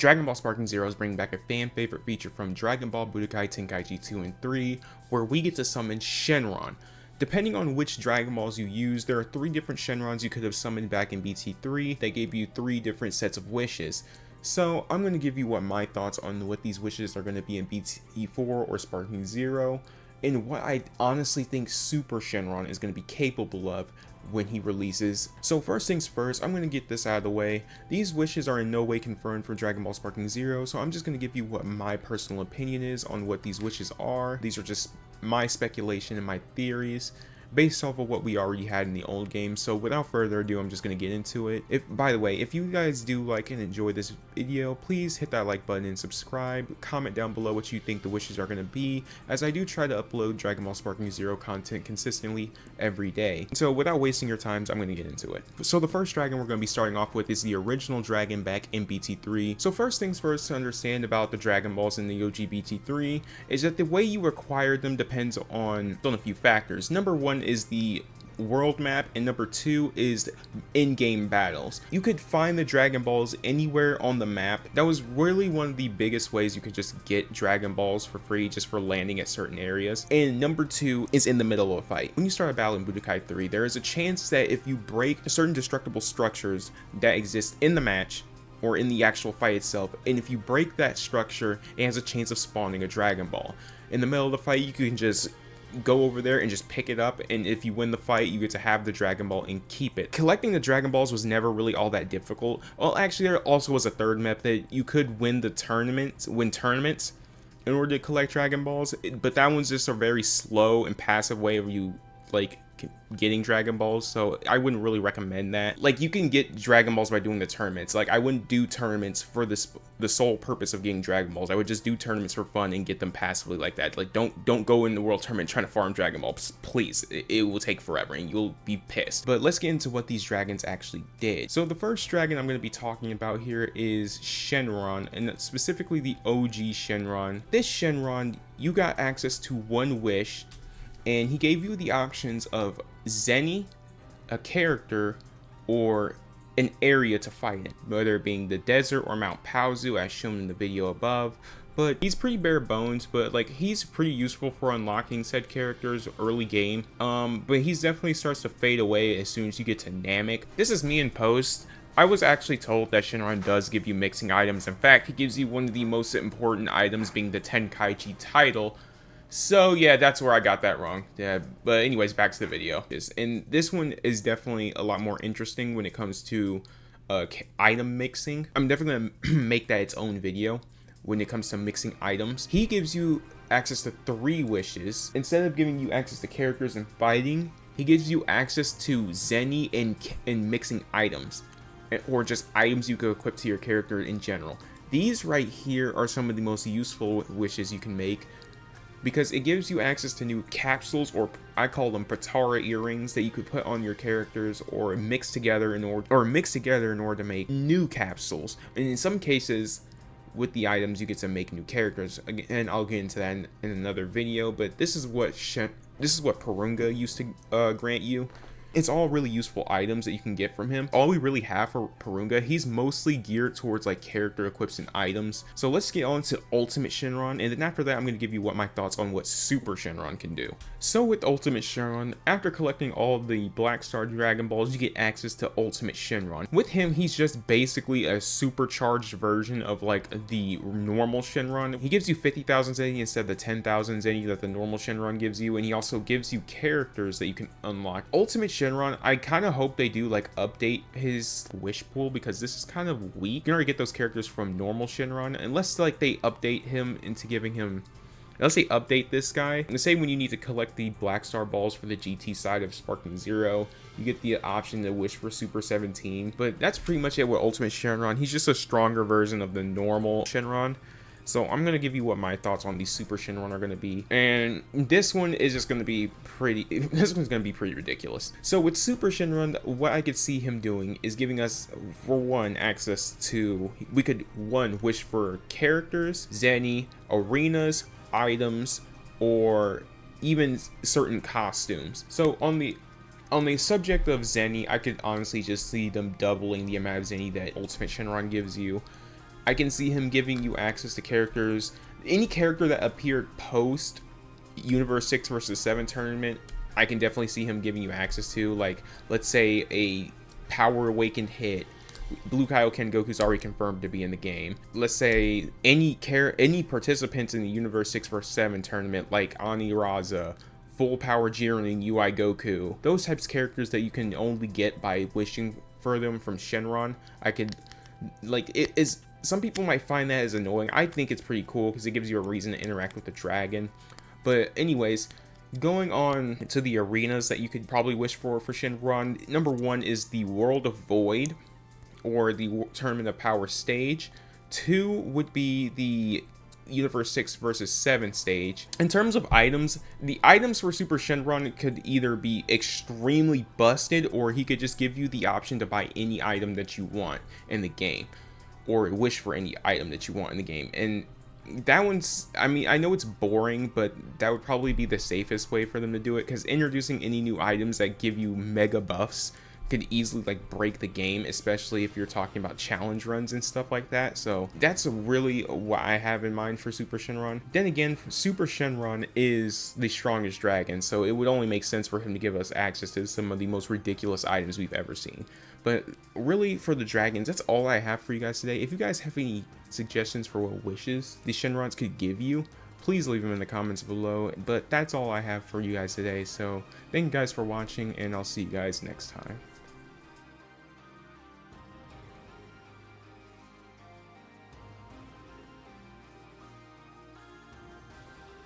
Dragon Ball Sparking Zero is bringing back a fan favorite feature from Dragon Ball Budokai Tenkaichi 2 and 3, where we get to summon Shenron. Depending on which Dragon Balls you use, there are 3 different Shenrons you could have summoned back in BT3. They gave you 3 different sets of wishes. So I'm going to give you what my thoughts on what these wishes are going to be in BT4 or Sparking Zero, and what I honestly think Super Shenron is going to be capable of when he releases. So first things first, I'm going to get this out of the way. These wishes are in no way confirmed for Dragon Ball Sparking Zero, so I'm just going to give you what my personal opinion is on what these wishes are. These are just my speculation and my theories based off of what we already had in the old game. So without further ado, I'm just going to get into it. By the way, if you guys do like and enjoy this video, please hit that like button and subscribe. Comment down below what you think the wishes are going to be, as I do try to upload Dragon Ball Sparking Zero content consistently every day. So without wasting your time, I'm going to get into it. So the first dragon we're going to be starting off with is the original dragon back in BT3. So first things first, to understand about the Dragon Balls in the OG BT3 is that the way you acquire them depends on a few factors. Number 1 is the world map, and number 2 is in-game battles. You could find the Dragon Balls anywhere on the map. That was really one of the biggest ways you could just get Dragon Balls for free, just for landing at certain areas. And number 2 is in the middle of a fight. When you start a battle in Budokai 3, there is a chance that if you break certain destructible structures that exist in the match or in the actual fight itself, and if you break that structure, it has a chance of spawning a Dragon Ball. In the middle of the fight, you can just go over there and just pick it up, and if you win the fight, you get to have the Dragon Ball and keep it. Collecting the Dragon Balls was never really all that difficult. Well, actually, there also was a third method. You could win tournaments in order to collect Dragon Balls, but that one's just a very slow and passive way of you like getting Dragon Balls, so I wouldn't really recommend that. Like, you can get Dragon Balls by doing the tournaments. Like, I wouldn't do tournaments for the sole purpose of getting Dragon Balls. I would just do tournaments for fun and get them passively like that. Like, don't go in the world tournament trying to farm Dragon Balls, please. It will take forever and you'll be pissed. But let's get into what these dragons actually did. So the first dragon I'm going to be talking about here is Shenron, and specifically the OG Shenron. This Shenron, you got access to one wish, and he gave you the options of Zenny, a character, or an area to fight in, whether it being the desert or Mount Paozu as shown in the video above. But he's pretty bare bones, but like, he's pretty useful for unlocking said characters early game. But he's definitely starts to fade away as soon as you get to Namek. This is me in post. I was actually told that Shenron does give you mixing items. In fact, he gives you one of the most important items, being the Tenkaichi title. So yeah, that's where I got that wrong. Yeah, but anyways, back to the video. And this one is definitely a lot more interesting when it comes to item mixing. I'm definitely gonna make that its own video when it comes to mixing items. He gives you access to 3 wishes. Instead of giving you access to characters and fighting, he gives you access to Zenny and mixing items, or just items you could equip to your character in general. These right here are some of the most useful wishes you can make, because it gives you access to new capsules, or I call them Patara earrings, that you could put on your characters or mix together in order to make new capsules. And in some cases, with the items, you get to make new characters. Again, I'll get into that in another video. But this is what Porunga used to grant you. It's all really useful items that you can get from him. All we really have for Porunga, he's mostly geared towards like character equips and items. So let's get on to Ultimate Shenron, and then after that I'm going to give you what my thoughts on what Super Shenron can do. So with Ultimate Shenron, after collecting all the Black Star Dragon Balls, you get access to Ultimate Shenron. With him, he's just basically a supercharged version of like the normal Shenron. He gives you 50,000 Zenny instead of the 10,000 Zenny that the normal Shenron gives you, and he also gives you characters that you can unlock. Ultimate Shenron, I kind of hope they do like update his wish pool, because this is kind of weak. You can already get those characters from normal Shenron, unless like they update him into giving him, unless they update this guy. And say when you need to collect the Black Star Balls for the GT side of Sparking Zero, you get the option to wish for Super 17. But that's pretty much it with Ultimate Shenron. He's just a stronger version of the normal Shenron. So I'm going to give you what my thoughts on the Super Shenron are going to be. And this one is just going to be this one's going to be pretty ridiculous. So with Super Shenron, what I could see him doing is giving us, for one, access to, we could, one, wish for characters, Zenny, arenas, items, or even certain costumes. So on the subject of Zenny, I could honestly just see them doubling the amount of Zenny that Ultimate Shenron gives you. I can see him giving you access to characters, any character that appeared post Universe 6 versus 7 tournament. I can definitely see him giving you access to, like, let's say a Power Awakened hit. Blue Kaioken Goku's already confirmed to be in the game. Let's say any participants in the Universe 6 vs 7 tournament, like Ani Raza, Full Power Jiren, and UI Goku. Those types of characters that you can only get by wishing for them from Shenron. I could, like, it is. Some people might find that as annoying. I think it's pretty cool because it gives you a reason to interact with the dragon. But anyways, going on to the arenas that you could probably wish for Shenron. Number 1 is the World of Void, or the Tournament of Power stage. 2 would be the Universe 6 versus 7 stage. In terms of items, the items for Super Shenron could either be extremely busted, or he could just give you the option to buy any item that you want in the game, or wish for any item that you want in the game. And that one's, I mean, I know it's boring, but that would probably be the safest way for them to do it, because introducing any new items that give you mega buffs could easily, like, break the game, especially if you're talking about challenge runs and stuff like that. So that's really what I have in mind for Super Shenron. Then again, Super Shenron is the strongest dragon, so it would only make sense for him to give us access to some of the most ridiculous items we've ever seen. But really, for the dragons, that's all I have for you guys today. If you guys have any suggestions for what wishes the Shenrons could give you, please leave them in the comments below. But that's all I have for you guys today. So thank you guys for watching, and I'll see you guys next time.